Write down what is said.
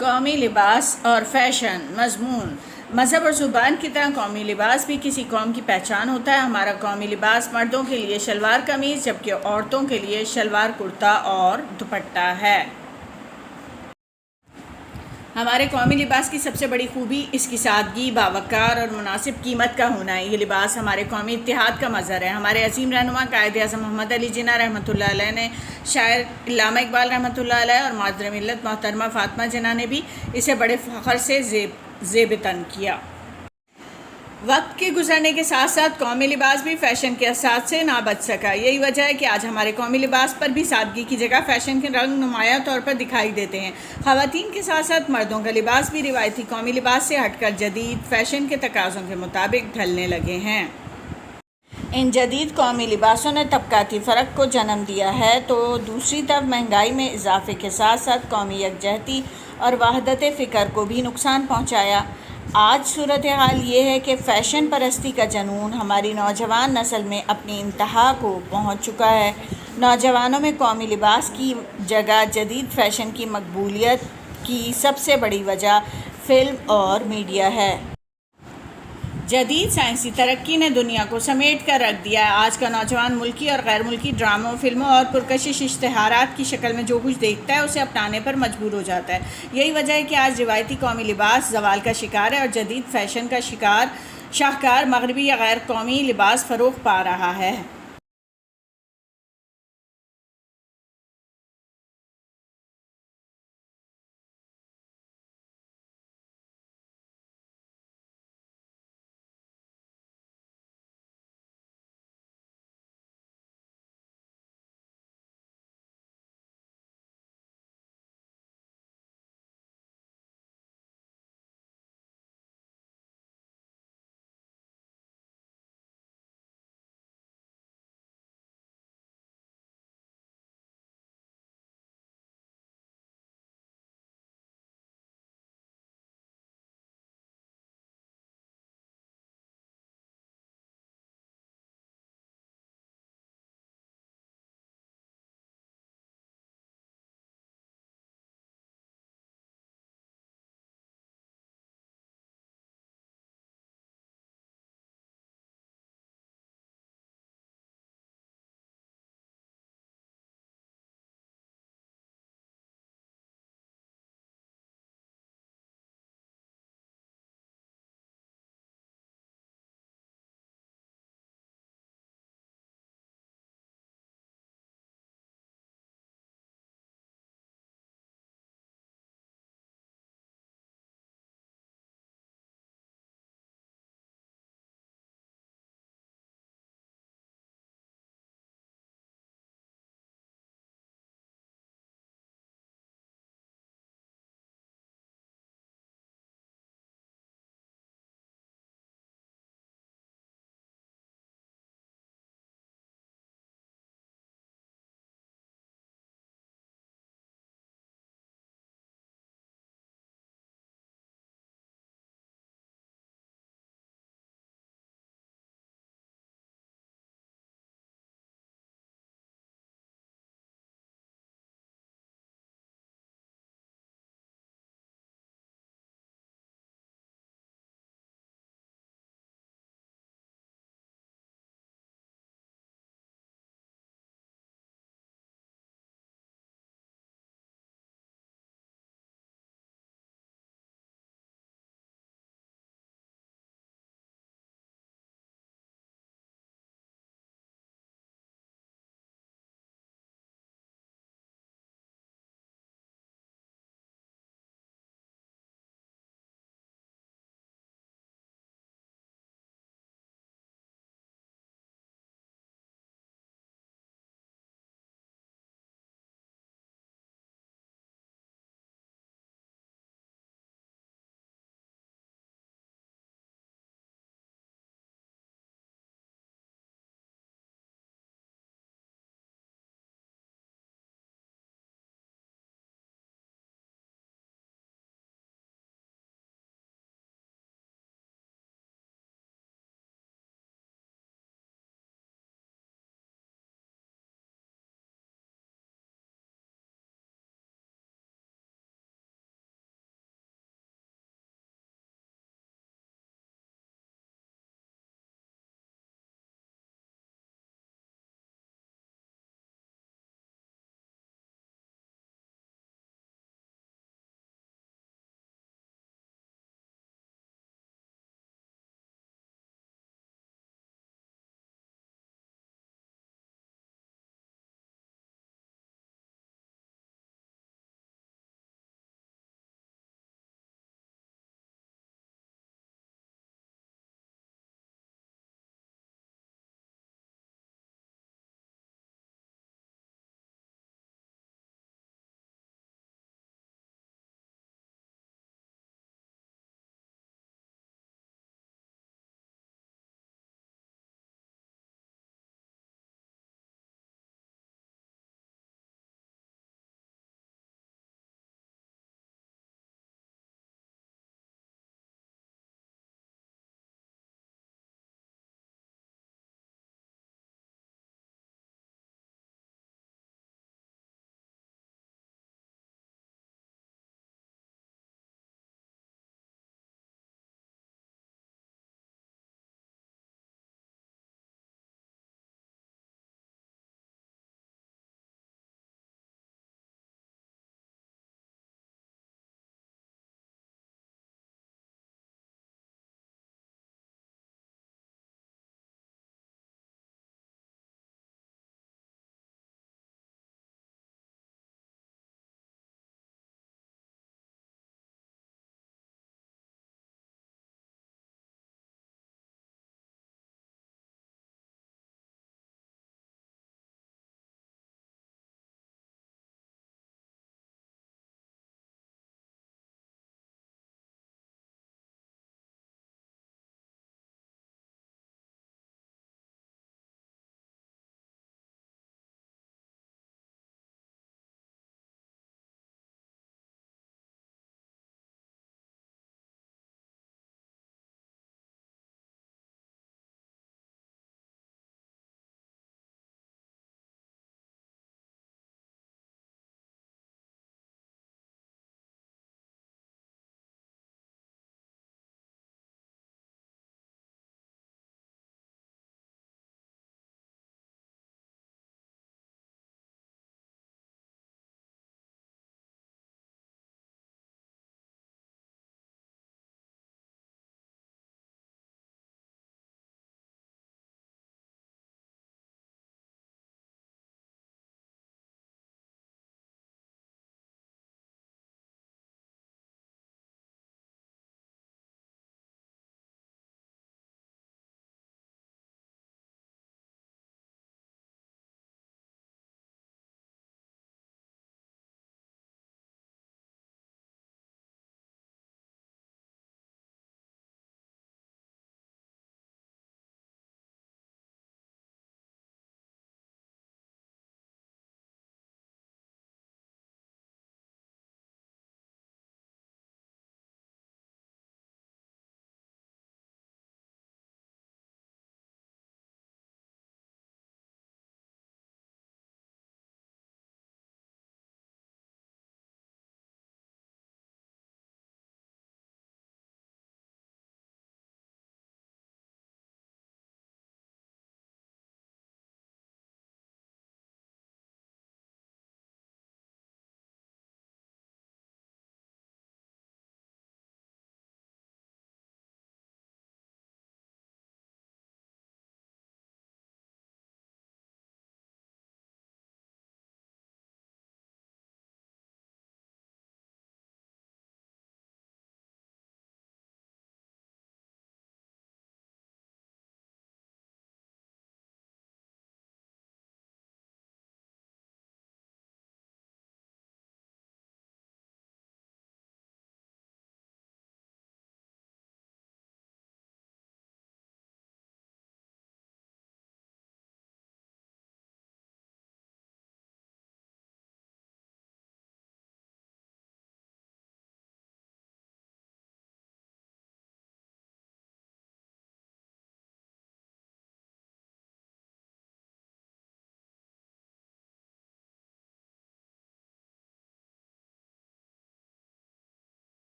कौमी लिबास और फैशन मज़मून मज़हब और ज़ुबान की तरह कौमी लिबास भी किसी कौम की पहचान होता है। हमारा कौमी लिबास मर्दों के लिए शलवार कमीज़ जबकि औरतों के लिए शलवार कुर्ता और दुपट्टा है। हमारे कौमी लिबास की सबसे बड़ी खूबी इसकी सादगी, बावकार और मुनासिब कीमत का होना है। ये लिबास हमारे कौमी इत्तेहाद का मज़हर है। हमारे अजीम रहनुमा कायद-ए-आज़म मोहम्मद अली जिन्ना रहमतुल्लाह अलैह ने, शायर अल्लामा इकबाल रहमतुल्लाह अलैह और मादर मिल्लत मोहतरमा फ़ातिमा जिन्ना ने भी इसे बड़े फ़ख्र से ज़ेब-ए-तन किया। वक्त के गुजरने के साथ साथ कौमी लिबास भी फ़ैशन के असरात से ना बच सका। यही वजह है कि आज हमारे कौमी लिबास पर भी सादगी की जगह फ़ैशन के रंग नुमायां तौर पर दिखाई देते हैं। ख़वातीन के साथ साथ मर्दों का लिबास भी रिवायती कौमी लिबास से हटकर जदीद फ़ैशन के तकाज़ों के मुताबिक ढलने लगे हैं। इन जदीद कौमी लिबासों ने तबकाती फ़र्क को जन्म दिया है तो दूसरी तरफ महंगाई में इजाफे के साथ साथ कौमी यकजहती और वहदत फ़िक्र को भी नुकसान पहुँचाया। आज सूरत हाल ये है कि फ़ैशन परस्ती का जनून हमारी नौजवान नस्ल में अपनी इंतहा को पहुंच चुका है। नौजवानों में कौमी लिबास की जगह जदीद फ़ैशन की मकबूलियत की सबसे बड़ी वजह फ़िल्म और मीडिया है। जदीद साइंसी तरक्की ने दुनिया को समेट कर रख दिया है। आज का नौजवान मुल्की और गैर मुल्की ड्रामों, फिल्मों और पुरकशिश इश्तिहारात की शक्ल में जो कुछ देखता है उसे अपनाने पर मजबूर हो जाता है। यही वजह है कि आज रिवायती कौमी लिबास ज़वाल का शिकार है और जदीद फ़ैशन का शाहकार मगरबी या गैर कौमी लिबास फ़रोग़ पा रहा है।